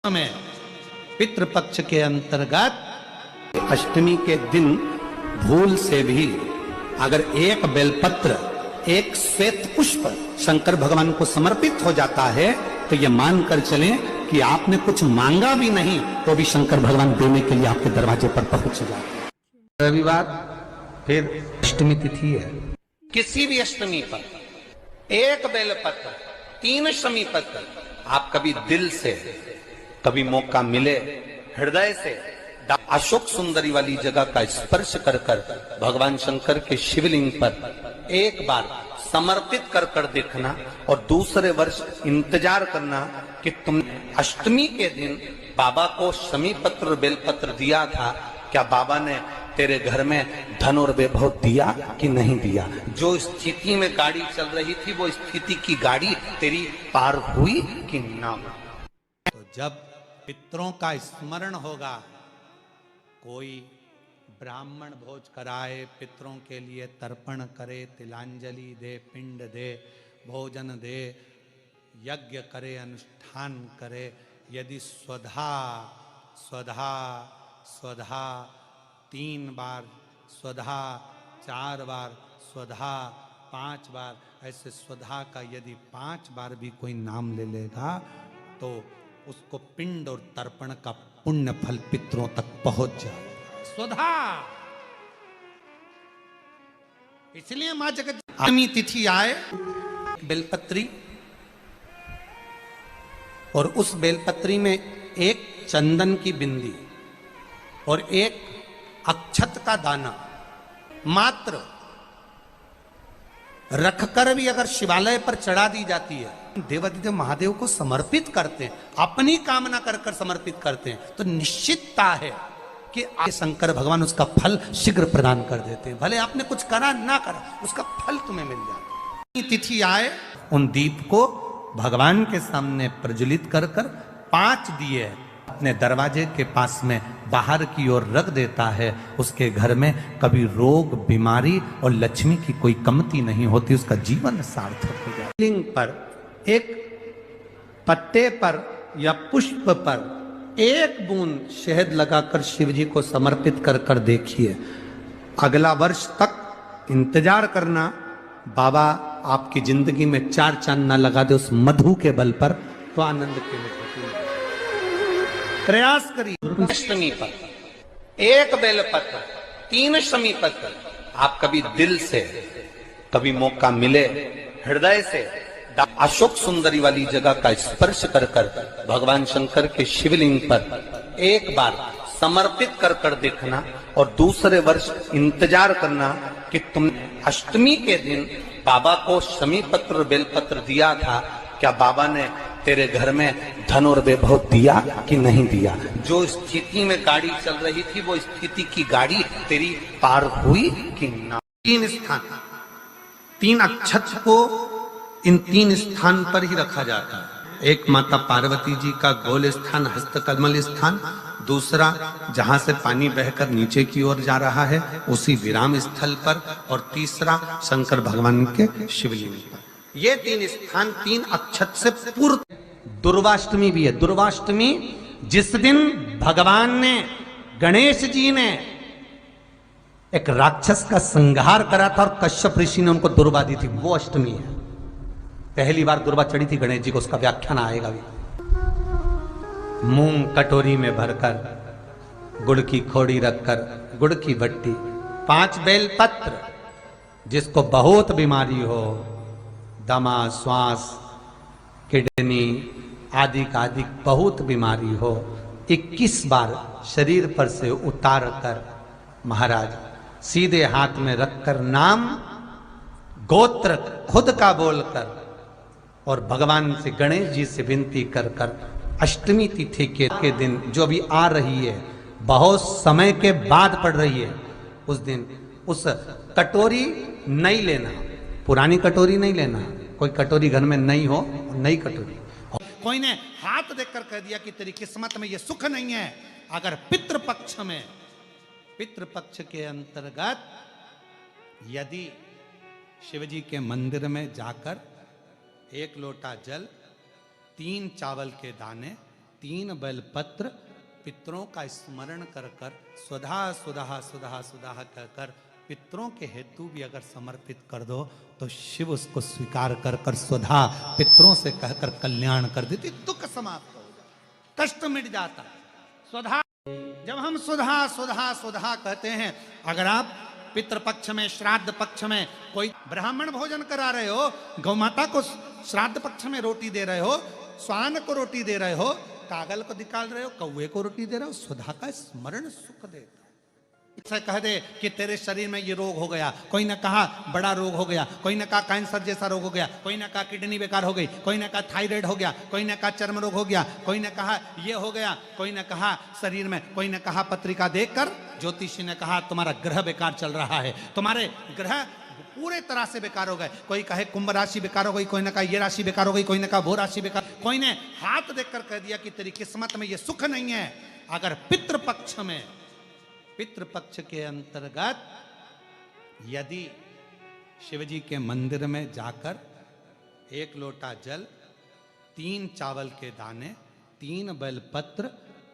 में पितृपक्ष के अंतर्गत अष्टमी के दिन भूल से भी अगर एक बेलपत्र, एक श्वेत पुष्प शंकर भगवान को समर्पित हो जाता है तो ये मानकर चलें कि आपने कुछ मांगा भी नहीं तो भी शंकर भगवान देने के लिए आपके दरवाजे पर पहुंच जाते हैं। रविवार फिर अष्टमी तिथि है। किसी भी अष्टमी पर एक बेलपत्र, 3 शमी पत्र आप कभी दिल से, कभी मौका मिले हृदय से अशोक सुंदरी वाली जगह का स्पर्श कर कर भगवान शंकर के शिवलिंग पर एक बार समर्पित कर कर देखना और दूसरे वर्ष इंतजार करना कि तुमने अष्टमी के दिन बाबा को शमी पत्र बेलपत्र दिया था, क्या बाबा ने तेरे घर में धन और वैभव दिया कि नहीं दिया। जो स्थिति में गाड़ी चल रही थी वो स्थिति की गाड़ी तेरी पार हुई कि ना। तो जब पितरों का स्मरण होगा, कोई ब्राह्मण भोज कराए, पितरों के लिए तर्पण करे, तिलांजलि दे, पिंड दे, भोजन दे, यज्ञ करे, अनुष्ठान करे, यदि स्वधा स्वधा स्वधा 3 बार, स्वधा 4 बार, स्वधा 5 बार, ऐसे स्वधा का यदि 5 बार भी कोई नाम ले लेगा तो उसको पिंड और तर्पण का पुण्य फल पितरों तक पहुंच जाए। स्वधा। इसलिए मां जगत अष्टमी तिथि आए, बेलपत्री, और उस बेलपत्री में एक चंदन की बिंदी और एक अक्षत का दाना मात्र रखकर भी अगर शिवालय पर चढ़ा दी जाती है, देवादिदेव महादेव को समर्पित करते हैं, अपनी कामना कर कर समर्पित करते हैं, तो निश्चितता है कि शंकर भगवान उसका फल शीघ्र प्रदान कर देते हैं। भले आपने कुछ करा ना करा, उसका फल तुम्हें मिल जाता है। तिथि आए, उन दीप को भगवान के सामने प्रज्वलित कर कर 5 दिए अपने दरवाजे के पास में बाहर की ओर रख देता है। उसके घर में कभी रोग, बीमारी और लक्ष्मी की कोई कमती नहीं होती, उसका जीवन सार्थक हो जाता है। लिंग पर एक पत्ते पर या पुष्प पर एक बूंद शहद लगाकर शिव जी को समर्पित कर कर देखिए। अगला वर्ष तक इंतजार करना, बाबा आपकी जिंदगी में 4 चांद ना लगा दे उस मधु के बल पर, तो आनंद के लिए प्रयास करिए। अष्टमी पर एक बेलपत्र, 3 शमी पत्र आप कभी दिल से, कभी मौका मिले हृदय से अशोक सुंदरी वाली जगह का स्पर्श कर कर भगवान शंकर के शिवलिंग पर एक बार समर्पित कर कर देखना और दूसरे वर्ष इंतजार करना कि तुमने अष्टमी के दिन बाबा को शमी पत्र बेलपत्र दिया था, क्या बाबा ने तेरे घर में धन और वैभव दिया कि नहीं दिया। जो स्थिति में गाड़ी चल रही थी वो स्थिति की गाड़ी तेरी पार हुई कि ना। 3 स्थान, 3 अक्षत को इन 3 स्थान पर ही रखा जाता है। एक माता पार्वती जी का गोल स्थान, हस्तकमल स्थान, दूसरा जहां से पानी बहकर नीचे की ओर जा रहा है उसी विराम स्थल पर, और तीसरा शंकर भगवान के शिवलिंग पर। ये 3 स्थान 3 अक्षत से पूर्व। दुर्वाष्टमी भी है। दुर्वाष्टमी जिस दिन भगवान ने, गणेश जी ने एक राक्षस का संहार करा था और कश्यप ऋषि ने उनको दुर्वा दी थी, वो अष्टमी है। पहली बार दुर्वा चढ़ी थी गणेश जी को, उसका व्याख्यान आएगा भी। मूंग कटोरी में भरकर, गुड़ की खोड़ी रखकर, गुड़ की भट्टी, 5 बेलपत्र, जिसको बहुत बीमारी हो, दमा, श्वास, किडनी आदि का आदि बहुत बीमारी हो, 21 बार शरीर पर से उतार कर महाराज सीधे हाथ में रखकर नाम, गोत्र खुद का बोलकर और भगवान से, गणेश जी से विनती कर कर अष्टमी तिथि के दिन, जो भी आ रही है, बहुत समय के बाद पड़ रही है, उस दिन उस कटोरी नहीं लेना, पुरानी कटोरी नहीं लेना। कोई कटोरी घर में नहीं हो, नई कटोरी। कोई ने हाथ देखकर कह दिया कि तेरी किस्मत में ये सुख नहीं है, अगर पितृपक्ष में, पितृपक्ष के अंतर्गत यदि शिवजी के मंदिर में जाकर 1 लोटा जल, 3 चावल के दाने 3 बेलपत्र पितरों का स्मरण कर कर स्वधा सुधा सुधा सुधा कर कर पितरों के हेतु भी अगर समर्पित कर दो तो शिव उसको स्वीकार कर कर स्वधा पितरों से कहकर कल्याण कर देती, दुख समाप्त हो जाता, कष्ट मिट जाता। स्वधा, जब हम सुधा सुधा सुधा कहते हैं, अगर आप पितृपक्ष में श्राद्ध पक्ष में कोई ब्राह्मण भोजन करा रहे हो, गौ माता को श्राद्ध पक्ष में रोटी दे रहे हो, स्वान को रोटी दे रहे हो, कागल को निकाल रहे हो, कौवे को रोटी दे रहे हो, सुधा का स्मरण सुख देता है। इसे कह दे कि तेरे शरीर में ये रोग हो गया, कोई ने कहा बड़ा रोग हो गया, कोई ने कहा कैंसर जैसा रोग हो गया, कोई ने कहा किडनी बेकार हो गई, कोई ने कहा थायराइड हो गया, कोई ने कहा चर्म रोग हो गया, कोई ने कहा ये हो गया, कोई ने कहा शरीर में, कोई ने कहा पत्रिका देखकर ज्योतिषी ने कहा तुम्हारा ग्रह बेकार चल रहा है, तुम्हारे ग्रह पूरे तरह से बेकार हो गए। कोई कहे कुंभ राशि बेकार हो गई, कोई ने कहा ये राशि बेकार हो गई, कोई ने कहा वो राशि बेकार, कोई ने हाथ देखकर कह दिया कि तेरी किस्मत में ये सुख नहीं है। अगर पितृपक्ष में, पितृपक्ष के अंतर्गत यदि शिवजी के मंदिर में जाकर 1 लोटा जल, 3 चावल के दाने, 3 बेलपत्र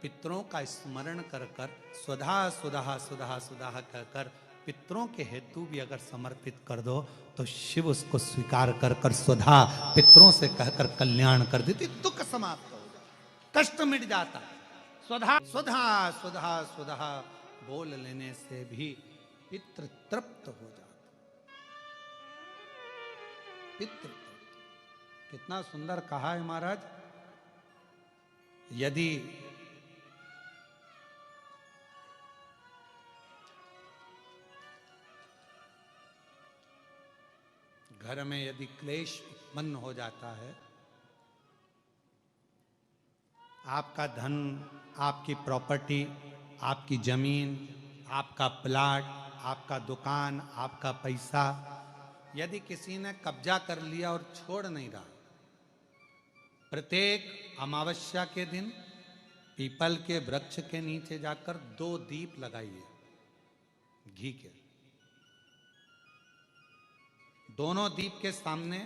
पितरों का स्मरण कर कर स्वधा सुधा सुधा सुधा कहकर पितरों के हेतु भी अगर समर्पित कर दो तो शिव उसको स्वीकार कर कर स्वधा पितरों से कहकर कल्याण कर देती, दुख समाप्त हो जाता, कष्ट मिट जाता। स्वधा सुधा सुधा सुधा बोल लेने से भी पितृ तृप्त हो जाता, पितृ तृप्त। कितना सुंदर कहा है महाराज। यदि घर में यदि क्लेश उत्पन्न हो जाता है, आपका धन, आपकी प्रॉपर्टी, आपकी जमीन, आपका प्लाट, आपका दुकान, आपका पैसा, यदि किसी ने कब्जा कर लिया और छोड़ नहीं रहा, प्रत्येक अमावस्या के दिन पीपल के वृक्ष के नीचे जाकर 2 दीप लगाइए घी के, दोनों दीप के सामने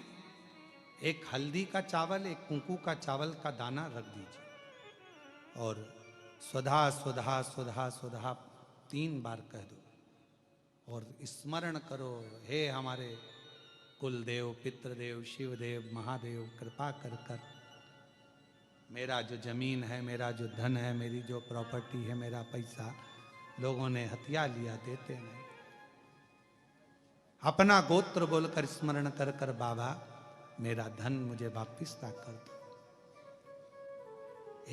एक हल्दी का चावल, एक कुंकू का चावल का दाना रख दीजिए और स्वधा स्वधा स्वधा स्वधा 3 बार कह दो और स्मरण करो, हे हमारे कुलदेव, पितृदेव, शिवदेव, महादेव, कृपा कर कर मेरा जो जमीन है, मेरा जो धन है, मेरी जो प्रॉपर्टी है, मेरा पैसा लोगों ने हथिया लिया, देते नहीं। अपना गोत्र बोलकर स्मरण कर कर बाबा मेरा धन मुझे वापिस ला कर दो।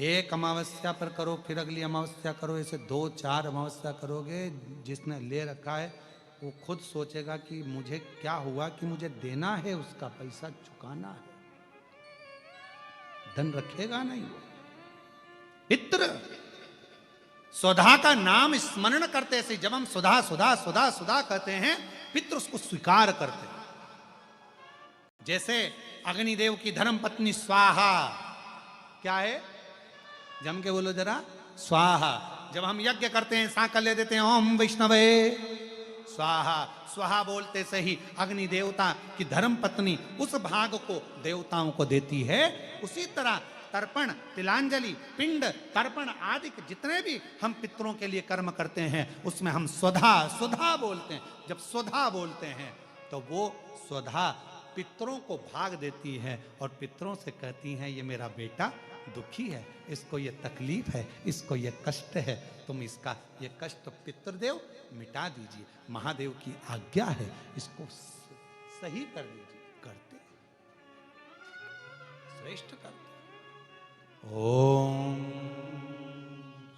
एक अमावस्या पर करो, फिर अगली अमावस्या करो, ऐसे 2-4 अमावस्या करोगे, जिसने ले रखा है वो खुद सोचेगा कि मुझे क्या हुआ कि मुझे देना है, उसका पैसा चुकाना है, धन रखेगा नहीं। पितृ स्वधा का नाम स्मरण करते से जब हम सुधा सुधा सुधा सुधा कहते हैं, पितृ उसको स्वीकार करते हैं। जैसे अग्निदेव की धर्म पत्नी स्वाहा, क्या है, जम के बोलो जरा, स्वाहा। जब हम यज्ञ करते हैं, सांकल ले देते हैं, ओम वैष्णवे स्वाहा, स्वाहा बोलते से ही अग्नि देवता की धर्म पत्नी उस भाग को देवताओं को देती है। उसी तरह तर्पण, तिलांजलि, पिंड, तर्पण आदि जितने भी हम पितरों के लिए कर्म करते हैं, उसमें हम स्वधा स्वधा बोलते हैं। जब स्वधा बोलते हैं तो वो स्वधा पितरों को भाग देती है और पितरों से कहती हैं, ये मेरा बेटा दुखी है, इसको ये तकलीफ है, इसको ये कष्ट है, तुम इसका ये कष्ट पितृदेव मिटा दीजिए, महादेव की आज्ञा है, इसको सही कर दीजिए। करते, श्रेष्ठ करते। ओम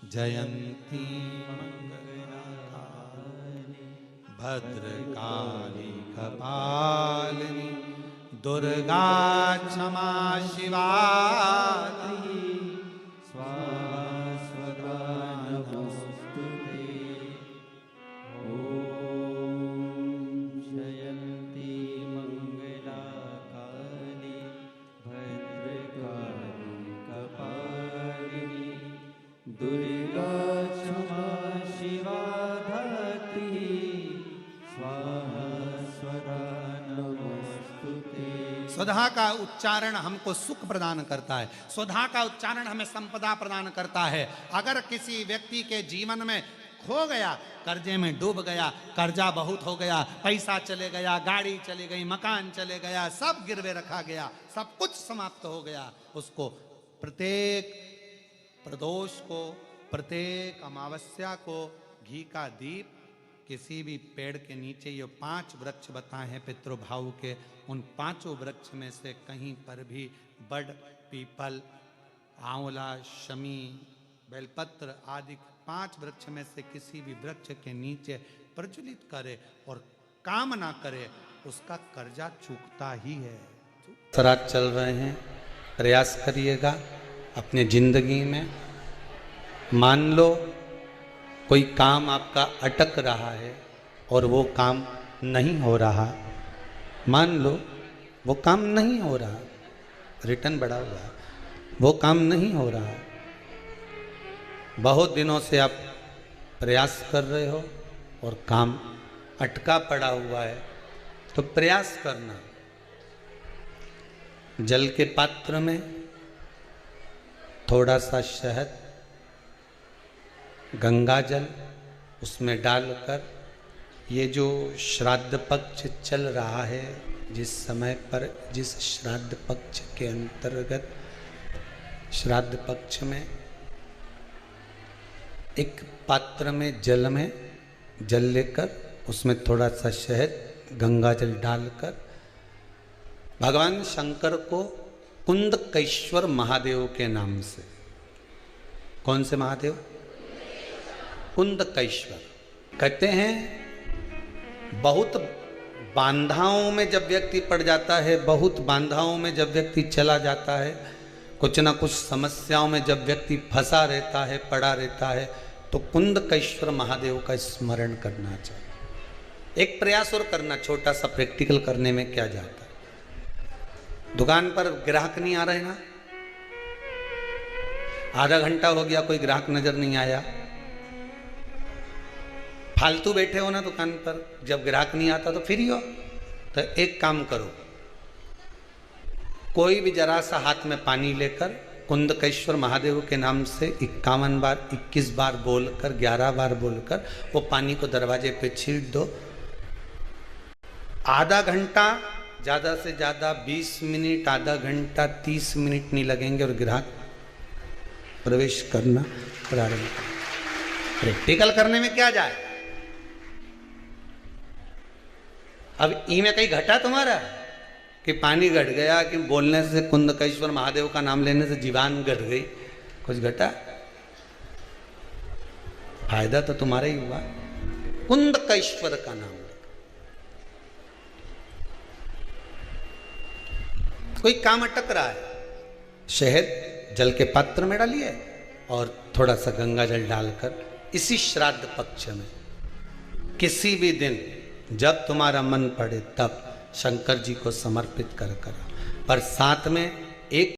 जयंती मंगलकारिणी भद्रकाली कपालिनी दुर्गा क्षमा शिवा स्वाहा स्वधा नमोस्तुते। ओम जयंती मंगलकाली भद्रकाली कपालिनी दुर्गा क्षमा शिवा धात्री स्वाहा स्वधा नमोस्तुते। सुधा का उच्चारण हमको सुख प्रदान करता है, सुधा का उच्चारण हमें संपदा प्रदान करता है। अगर किसी व्यक्ति के जीवन में खो गया, कर्जे में डूब गया, कर्जा बहुत हो गया, पैसा चले गया, गाड़ी चली गई, मकान चले गया, सब गिरवे रखा गया, सब कुछ समाप्त हो गया, उसको प्रत्येक प्रदोष को, प्रत्येक अमावस्या को घी का दीप किसी भी पेड़ के नीचे, ये 5 वृक्ष बताए हैं पितृभाव के, उन 5 वृक्ष में से कहीं पर भी बड़, पीपल, आंवला, शमी, बेलपत्र आदि 5 वृक्ष में से किसी भी वृक्ष के नीचे प्रज्वलित करे और काम ना करे, उसका कर्जा चूकता ही है। श्राद्ध चल रहे हैं, प्रयास करिएगा अपने जिंदगी में। मान लो कोई काम आपका अटक रहा है और वो काम नहीं हो रहा, मान लो वो काम नहीं हो रहा, रिटर्न बढ़ा हुआ है, वो काम नहीं हो रहा, बहुत दिनों से आप प्रयास कर रहे हो और काम अटका पड़ा हुआ है, तो प्रयास करना, जल के पात्र में थोड़ा सा शहद, गंगा जल उसमें डालकर, ये जो श्राद्ध पक्ष चल रहा है, जिस समय पर, जिस श्राद्ध पक्ष के अंतर्गत, श्राद्ध पक्ष में एक पात्र में जल लेकर उसमें थोड़ा सा शहद, गंगा जल डालकर भगवान शंकर को कुंदकेश्वर महादेव के नाम से, कौन से महादेव? कुंदकेश्वर। कहते हैं बहुत बांधाओं में जब व्यक्ति पड़ जाता है, बहुत बांधाओं में जब व्यक्ति चला जाता है, कुछ ना कुछ समस्याओं में जब व्यक्ति फंसा रहता है, पड़ा रहता है, तो कुंदकेश्वर महादेव का स्मरण करना चाहिए। एक प्रयास और करना, छोटा सा प्रैक्टिकल करने में क्या जाता है। दुकान पर ग्राहक नहीं आ रहे ना, आधा घंटा हो गया कोई ग्राहक नजर नहीं आया, फालतू बैठे हो ना दुकान पर, जब ग्राहक नहीं आता तो फ्री हो, तो एक काम करो, कोई भी जरा सा हाथ में पानी लेकर कुंदकेश्वर महादेव के नाम से 51 बार, 21 बार बोलकर, 11 बार बोलकर वो पानी को दरवाजे पे छीट दो। आधा घंटा, ज़्यादा से ज़्यादा 20 मिनट, आधा घंटा 30 मिनट नहीं लगेंगे और ग्राहक प्रवेश करना प्रारंभ करें। प्रैक्टिकल करने में क्या जाए। अब ई में कहीं घटा तुम्हारा कि पानी घट गया, कि बोलने से, कुंदकेश्वर महादेव का नाम लेने से जीवान घट गई, कुछ घटा? फायदा तो तुम्हारा ही हुआ, कुंदकेश्वर का नाम लेकर। कोई काम अटक रहा है, शहद जल के पात्र में डालिए और थोड़ा सा गंगा जल डालकर इसी श्राद्ध पक्ष में किसी भी दिन जब तुम्हारा मन पड़े तब शंकर जी को समर्पित कर, पर साथ में एक